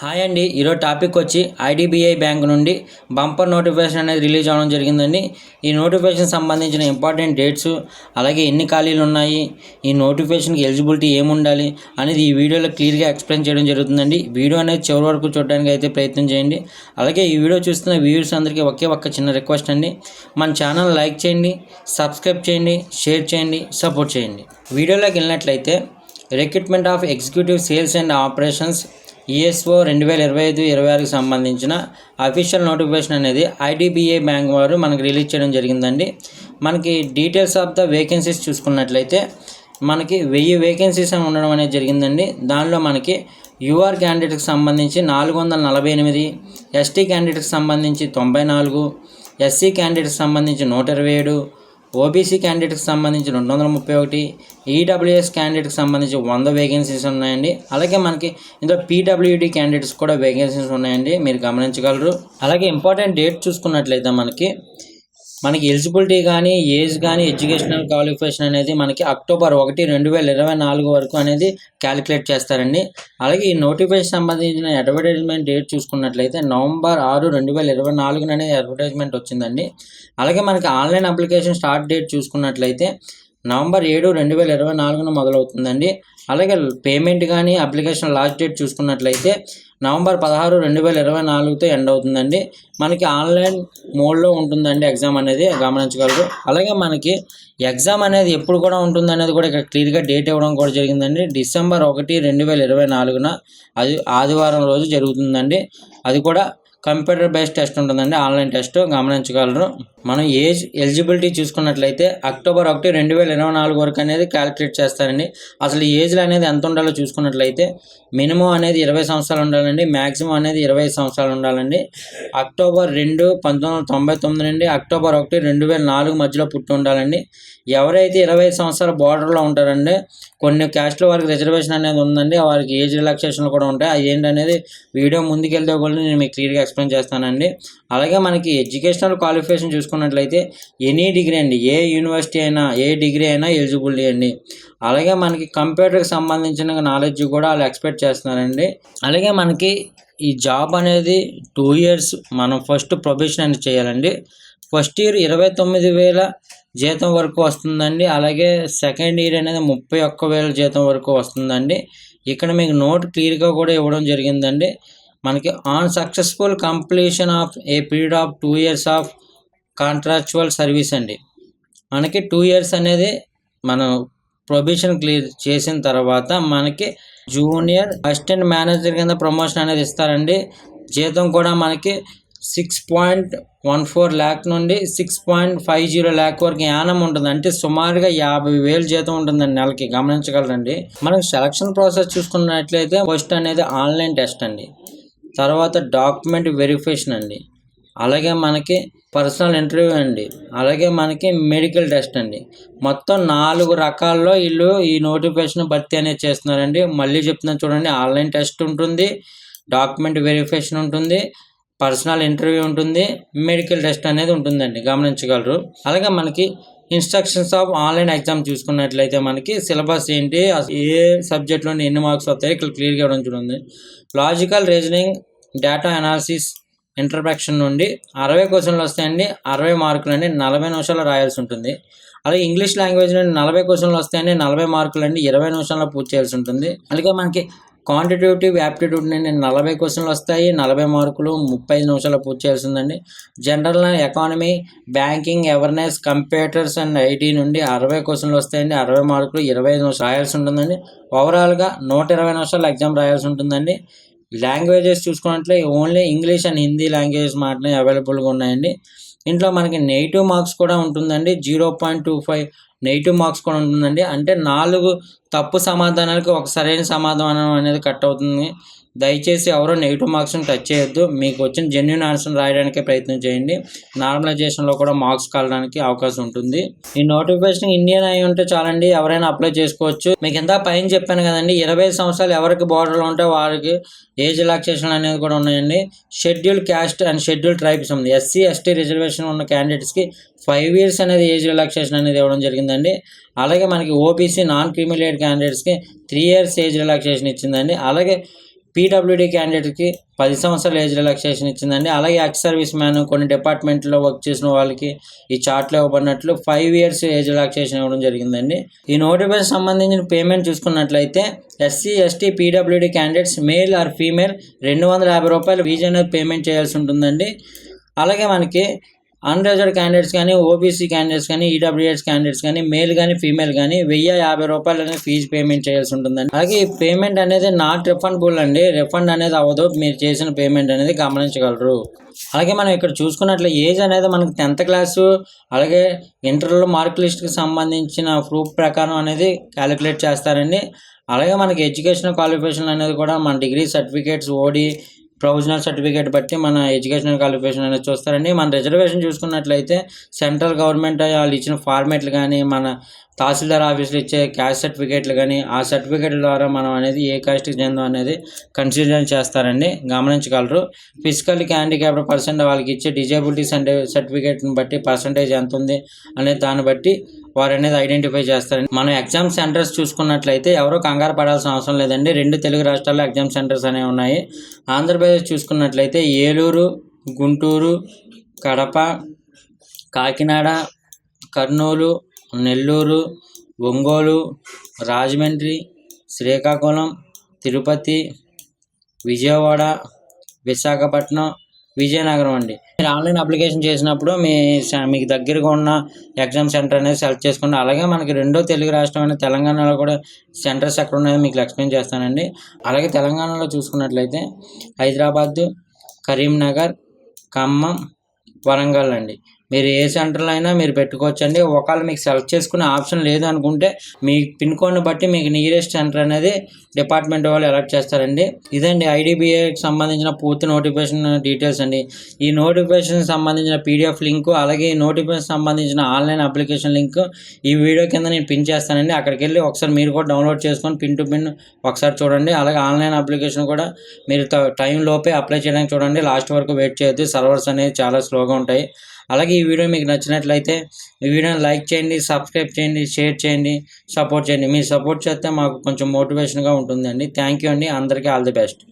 Hi అండి. ఈరోజు topic వచ్చి ఐడిబిఐ బ్యాంక్ నుండి బంపర్ నోటిఫికేషన్ అనేది రిలీజ్ అవ్వడం జరిగిందండి. ఈ నోటిఫికేషన్ సంబంధించిన ఇంపార్టెంట్ డేట్స్, అలాగే ఎన్ని ఖాళీలు ఉన్నాయి, ఈ నోటిఫికేషన్కి ఎలిజిబిలిటీ ఏముండాలి అనేది ఈ వీడియోలో క్లియర్గా ఎక్స్ప్లెయిన్ చేయడం జరుగుతుందండి. వీడియో అనేది చివరి వరకు చూడడానికి అయితే ప్రయత్నం చేయండి. అలాగే ఈ వీడియో చూస్తున్న వ్యూవర్స్ అందరికీ ఒక్క చిన్న రిక్వెస్ట్ అండి, మన ఛానల్ లైక్ చేయండి, సబ్స్క్రైబ్ చేయండి, షేర్ చేయండి, సపోర్ట్ చేయండి. వీడియోలోకి వెళ్ళినట్లయితే recruitment of executive sales and operations ESO 2025-26కి సంబంధించిన అఫీషియల్ నోటిఫికేషన్ అనేది ఐడిబిఐ బ్యాంక్ వారు మనకి రిలీజ్ చేయడం జరిగిందండి. మనకి డీటెయిల్స్ ఆఫ్ ద వేకెన్సీస్ చూసుకున్నట్లయితే మనకి 1000 వేకెన్సీస్ అని ఉండడం అనేది జరిగిందండి. దానిలో మనకి యూఆర్ క్యాండిడేట్కి సంబంధించి 448, ఎస్టీ క్యాండిడేట్కి సంబంధించి 94, ఎస్సీ క్యాండిడేట్కి సంబంధించి 127, ఓబీసీ క్యాండిడేట్కి సంబంధించి 231, ఈడబ్ల్యూఎస్ క్యాండిడేట్కి సంబంధించి 100 వేకెన్సీస్ ఉన్నాయండి. అలాగే మనకి ఇందులో పీడబ్ల్యూడి క్యాండిడేట్స్ కూడా వేకెన్సీస్ ఉన్నాయండి, మీరు గమనించగలరు. అలాగే ఇంపార్టెంట్ డేట్ చూసుకున్నట్లయితే మనకి ఎలిజిబిలిటీ కానీ, ఏజ్ కానీ, ఎడ్యుకేషనల్ క్వాలిఫికేషన్ అనేది మనకి అక్టోబర్ 1, 2024 వరకు అనేది క్యాలిక్యులేట్ చేస్తారండి. అలాగే ఈ నోటిఫికేషన్ సంబంధించిన అడ్వర్టైజ్మెంట్ డేట్ చూసుకున్నట్లయితే నవంబర్ 6, 2024 అనేది అడ్వర్టైజ్మెంట్ వచ్చిందండి. అలాగే మనకి ఆన్లైన్ అప్లికేషన్ స్టార్ట్ డేట్ చూసుకున్నట్లయితే నవంబర్ 7, 2024 మొదలవుతుందండి. అలాగే పేమెంట్ కానీ అప్లికేషన్ లాస్ట్ డేట్ చూసుకున్నట్లయితే నవంబర్ 16, 2024తో ఎండ్ అవుతుందండి. మనకి ఆన్లైన్ మోడ్లో ఉంటుందండి ఎగ్జామ్ అనేది, గమనించగలరు. అలాగే మనకి ఎగ్జామ్ అనేది ఎప్పుడు కూడా ఉంటుంది అనేది కూడా ఇక్కడ క్లియర్గా డేట్ ఇవ్వడం కూడా జరిగిందండి. డిసెంబర్ 1, 2024 అది ఆదివారం రోజు జరుగుతుందండి. అది కూడా కంప్యూటర్ బేస్డ్ టెస్ట్ ఉంటుందండి, ఆన్లైన్ టెస్ట్, గమనించగలరు. మనం ఏజ్ ఎలిజిబిలిటీ చూసుకున్నట్లయితే అక్టోబర్ 1, 2024 వరకు అనేది క్యాలిక్యులేట్ చేస్తారండి. అసలు ఏజ్లు అనేది ఎంత ఉండాలో చూసుకున్నట్లయితే మినిమం అనేది 20 సంవత్సరాలు ఉండాలండి, మ్యాక్సిమం అనేది 25 సంవత్సరాలు ఉండాలండి. అక్టోబర్ 2, 1999 నుండి అక్టోబర్ 1, 2004 మధ్యలో పుట్టి ఉండాలండి. ఎవరైతే 25 సంవత్సరాల బార్డర్లో ఉంటారండి, కొన్ని క్యాస్ట్ల వారికి రిజర్వేషన్ అనేది ఉందండి, వారికి ఏజ్ రిలాక్సేషన్లు కూడా ఉంటాయి. అది ఏంటనేది వీడియో ముందుకెళ్తే కూడా నేను మీకు క్లియర్గా ఎక్స్ప్లెయిన్ చేస్తానండి. అలాగే మనకి ఎడ్యుకేషనల్ క్వాలిఫికేషన్ చూసుకున్నట్లయితే ఎనీ డిగ్రీ అండి, ఏ యూనివర్సిటీ అయినా, ఏ డిగ్రీ అయినా ఎలిజిబిలిటీ అండి. అలాగే మనకి కంప్యూటర్కి సంబంధించిన నాలెడ్జ్ కూడా వాళ్ళు ఎక్స్పెక్ట్ చేస్తున్నారండి. అలాగే మనకి ఈ జాబ్ అనేది 2 years మనం ఫస్ట్ ప్రొబేషన్ అనేది చేయాలండి. ఫస్ట్ ఇయర్ 29,000 జీతం వరకు వస్తుందండి. అలాగే సెకండ్ ఇయర్ అనేది 31,000 జీతం వరకు వస్తుందండి. ఇక్కడ మీకు నోట్ క్లియర్గా కూడా ఇవ్వడం జరిగిందండి. మనకి on successful completion of a period of 2 years of contractual service అండి. మనకి 2 years అనేది మనం ప్రొబేషన్ క్లియర్ చేసిన తర్వాత మనకి జూనియర్ అసిస్టెంట్ మేనేజర్ కింద ప్రమోషన్ అనేది ఇస్తారండి. జీతం కూడా మనకి 6.14 lakh నుండి 6.50 lakh వరకు యానం ఉంటుంది. అంటే సుమారుగా 50,000 జీతం ఉంటుందండి నెలకి, గమనించగలరండి. మనకి సెలక్షన్ ప్రాసెస్ చూసుకున్నట్లయితే ఫస్ట్ అనేది ఆన్లైన్ టెస్ట్ అండి, తర్వాత డాక్యుమెంట్ వెరిఫికేషన్ అండి, అలాగే మనకి పర్సనల్ ఇంటర్వ్యూ అండి, అలాగే మనకి మెడికల్ టెస్ట్ అండి. మొత్తం 4 రకాల్లో వీళ్ళు ఈ నోటిఫికేషన్ భర్తీ అనేది చేస్తున్నారండి. మళ్ళీ చెప్తున్నాను చూడండి, ఆన్లైన్ టెస్ట్ ఉంటుంది, డాక్యుమెంట్ వెరిఫికేషన్ ఉంటుంది, పర్సనల్ ఇంటర్వ్యూ ఉంటుంది, మెడికల్ టెస్ట్ అనేది ఉంటుందండి, గమనించగలరు. అలాగే మనకి ఇన్స్ట్రక్షన్స్ ఆఫ్ ఆన్లైన్ ఎగ్జామ్ చూసుకున్నట్లయితే మనకి సిలబస్ ఏంటి, ఏ సబ్జెక్ట్లో ఎన్ని మార్క్స్ వస్తాయి ఇక్కడ క్లియర్గా ఇవ్వడం చూడండి. లాజికల్ రీజనింగ్, డేటా అనాలిసిస్, ఇంటర్ప్రెషన్ నుండి 60 క్వశ్చన్లు వస్తాయండి. 60 మార్కులండి, 40 నిమిషాలు రాయాల్సి ఉంటుంది. అలాగే ఇంగ్లీష్ లాంగ్వేజ్ నుండి 40 క్వశ్చన్లు వస్తాయండి, 40 మార్కులండి, 20 నిమిషాల్లో పూర్తి చేయాల్సి ఉంటుంది. అలాగే మనకి క్వాంటిటేటివ్ యాప్టిట్యూడ్ నుండి 40 క్వశ్చన్లు వస్తాయి, 40 మార్కులు, 35 నిమిషాల్లో పూర్తి చేయాల్సిందండి. General economy, banking, awareness, computers and IT నుండి 60 క్వశ్చన్లు వస్తాయండి, 60 మార్కులు, 25 నిమిషాలు రాయాల్సి ఉంటుందండి. ఓవరాల్గా 120 నిమిషాలు ఎగ్జామ్ రాయాల్సి ఉంటుందండి. లాంగ్వేజెస్ చూసుకున్నట్లే only English and Hindi languages మాత్రమే అవైలబుల్గా ఉన్నాయండి. ఇంట్లో మనకి నెగిటివ్ మార్క్స్ కూడా ఉంటుందండి, 0.25 నెగిటివ్ మార్క్స్ కూడా ఉంటుందండి. అంటే 4 తప్పు సమాధానాలకు ఒక సరైన సమాధానం అనేది కట్ అవుతుంది. దయచేసి ఎవరో నెగిటివ్ మార్క్స్ని టచ్ చేయొద్దు, మీకు వచ్చిన జెన్యున్ ఆన్సర్ రాయడానికే ప్రయత్నం చేయండి. నార్మలైజేషన్లో కూడా మార్క్స్ కలడానికి అవకాశం ఉంటుంది. ఈ నోటిఫికేషన్ ఇండియన్ అయి ఉంటే చాలండి, ఎవరైనా అప్లై చేసుకోవచ్చు. మీకు ఇంత పైన చెప్పాను కదండి, 25 సంవత్సరాలు ఎవరికి బార్డర్లో ఉంటే వారికి ఏజ్ రిలాక్సేషన్ అనేది కూడా ఉన్నాయండి. Schedule caste and schedule tribes ఉంది, ఎస్సీ ఎస్టీ రిజర్వేషన్ ఉన్న క్యాండిడేట్స్కి 5 years అనేది ఏజ్ రిలాక్సేషన్ అనేది ఇవ్వడం జరిగిందండి. అలాగే మనకి ఓబీసీ నాన్ క్రిమిలేట్ క్యాండిడేట్స్కి 3 years ఏజ్ రిలాక్సేషన్ ఇచ్చిందండి. అలాగే పీడబ్ల్యూడీ క్యాండిడేట్కి 10 సంవత్సరాల ఏజ్ రిలాక్సేషన్ ఇచ్చిందండి. అలాగే ఎక్స్ సర్వీస్ మ్యాన్ కొన్ని డిపార్ట్మెంట్లో వర్క్ చేసిన వాళ్ళకి ఈ చార్ట్లో ఇవ్వబడినట్లు 5 years ఏజ్ రిలాక్సేషన్ ఇవ్వడం జరిగిందండి. ఈ నోటిఫికేషన్ సంబంధించిన పేమెంట్ చూసుకున్నట్లయితే SC ST PWD candidates male or female ₹250 fee అనేది పేమెంట్ చేయాల్సి ఉంటుందండి. అలాగే మనకి అన్రిజర్వ్డ్ క్యాండిడేట్స్ కానీ, ఓబీసీ క్యాండిడేట్స్ కానీ, ఈడబ్ల్యూఎస్ క్యాండిడేట్స్ కానీ, మేల్ కానీ ఫీమేల్ కానీ ₹1050 అనేది ఫీజు పేమెంట్ చేయాల్సి ఉంటుందండి. అలాగే ఈ పేమెంట్ అనేది నాట్ రిఫండబుల్ అండి. రిఫండ్ అనేది అవ్వదు. మీరు చేసిన పేమెంట్ అనేది గమనించగలరు. అలాగే మనం ఇక్కడ చూసుకున్నట్లే ఏజ్ అనేది మనకి 10th క్లాసు అలాగే ఇంటర్లో మార్క్ లిస్ట్కి సంబంధించిన ప్రూఫ్ ప్రకారం అనేది క్యాలిక్యులేట్ చేస్తారండి. అలాగే మనకి ఎడ్యుకేషనల్ క్వాలిఫికేషన్ అనేది కూడా మన డిగ్రీ సర్టిఫికేట్స్, ఓడి, ప్రొవిజనల్ సర్టిఫికేట్ బట్టి మన ఎడ్యుకేషనల్ క్వాలిఫికేషన్ అనేది చూస్తారండి. మన రిజర్వేషన్ చూసుకున్నట్లయితే సెంట్రల్ గవర్నమెంట్ వాళ్ళు ఇచ్చిన ఫార్మేట్లు కానీ, మన తహసీల్దార్ ఆఫీసులు ఇచ్చే క్యాస్ట్ సర్టిఫికేట్లు కానీ, ఆ సర్టిఫికేట్ల ద్వారా మనం అనేది ఏ కాస్ట్కి చెందాం అనేది కన్సిడర్ చేస్తారండి, గమనించగలరు. ఫిజికల్లీ హ్యాండిక్యాప్డ్ పర్సన్ వాళ్ళకి ఇచ్చే డిజేబిలిటీ సర్టిఫికేట్ని బట్టి పర్సంటేజ్ ఎంత ఉంది అనే దాన్ని బట్టి వారు అనేది ఐడెంటిఫై చేస్తారండి. మనం ఎగ్జామ్ సెంటర్స్ చూసుకున్నట్లయితే ఎవరో కంగారు పడాల్సిన అవసరం లేదండి. 2 తెలుగు రాష్ట్రాల్లో ఎగ్జామ్ సెంటర్స్ అనేవి ఉన్నాయి. ఆంధ్రప్రదేశ్ చూసుకున్నట్లయితే ఏలూరు, గుంటూరు, కడప, కాకినాడ, కర్నూలు, నెల్లూరు, ఒంగోలు, రాజమండ్రి, శ్రీకాకుళం, తిరుపతి, విజయవాడ, విశాఖపట్నం, విజయనగరం అండి. మీరు ఆన్లైన్ అప్లికేషన్ చేసినప్పుడు మీకు దగ్గరగా ఉన్న ఎగ్జామ్ సెంటర్ అనేది సెలెక్ట్ చేసుకోండి. అలాగే మనకి రెండో తెలుగు రాష్ట్రమైన తెలంగాణలో కూడా సెంటర్స్ ఎక్కడ ఉన్నాయో మీకు ఎక్స్ప్లెయిన్ చేస్తానండి. అలాగే తెలంగాణలో చూసుకున్నట్లయితే హైదరాబాద్, కరీంనగర్, ఖమ్మం, వరంగల్ అండి. మీరు ఏ సెంటర్లో అయినా మీరు పెట్టుకోవచ్చండి. ఒకవేళ మీకు సెలెక్ట్ చేసుకునే ఆప్షన్ లేదు అనుకుంటే మీ పిన్ కోడ్ని బట్టి మీకు నియరెస్ట్ సెంటర్ అనేది డిపార్ట్మెంట్ వాళ్ళు ఎలర్ట్ చేస్తారండి. ఇదండి ఐడిబిఐకి సంబంధించిన పూర్తి నోటిఫికేషన్ డీటెయిల్స్ అండి. ఈ నోటిఫికేషన్ సంబంధించిన పీడిఎఫ్ లింక్ అలాగే ఈ నోటిఫికేషన్ సంబంధించిన ఆన్లైన్ అప్లికేషన్ లింక్ ఈ వీడియో కింద నేను పిన్ చేస్తానండి. అక్కడికి వెళ్ళి ఒకసారి మీరు కూడా డౌన్లోడ్ చేసుకొని పిన్ టు పిన్ ఒకసారి చూడండి. అలాగే ఆన్లైన్ అప్లికేషన్ కూడా మీరు టైం లోపే అప్లై చేయడానికి చూడండి. లాస్ట్ వరకు వెయిట్ చేయొద్దు. సర్వర్స్ అనేవి చాలా స్లోగా ఉంటాయి. అలాగే ఈ వీడియో మీకు నచ్చినట్లయితే ఈ వీడియోని లైక్ చేయండి, సబ్స్క్రైబ్ చేయండి, షేర్ చేయండి, సపోర్ట్ చేయండి. మీరు సపోర్ట్ చేస్తే మాకు కొంచెం మోటివేషన్గా ఉంటుందండి. థ్యాంక్ యూ అండి. అందరికీ ఆల్ ది బెస్ట్.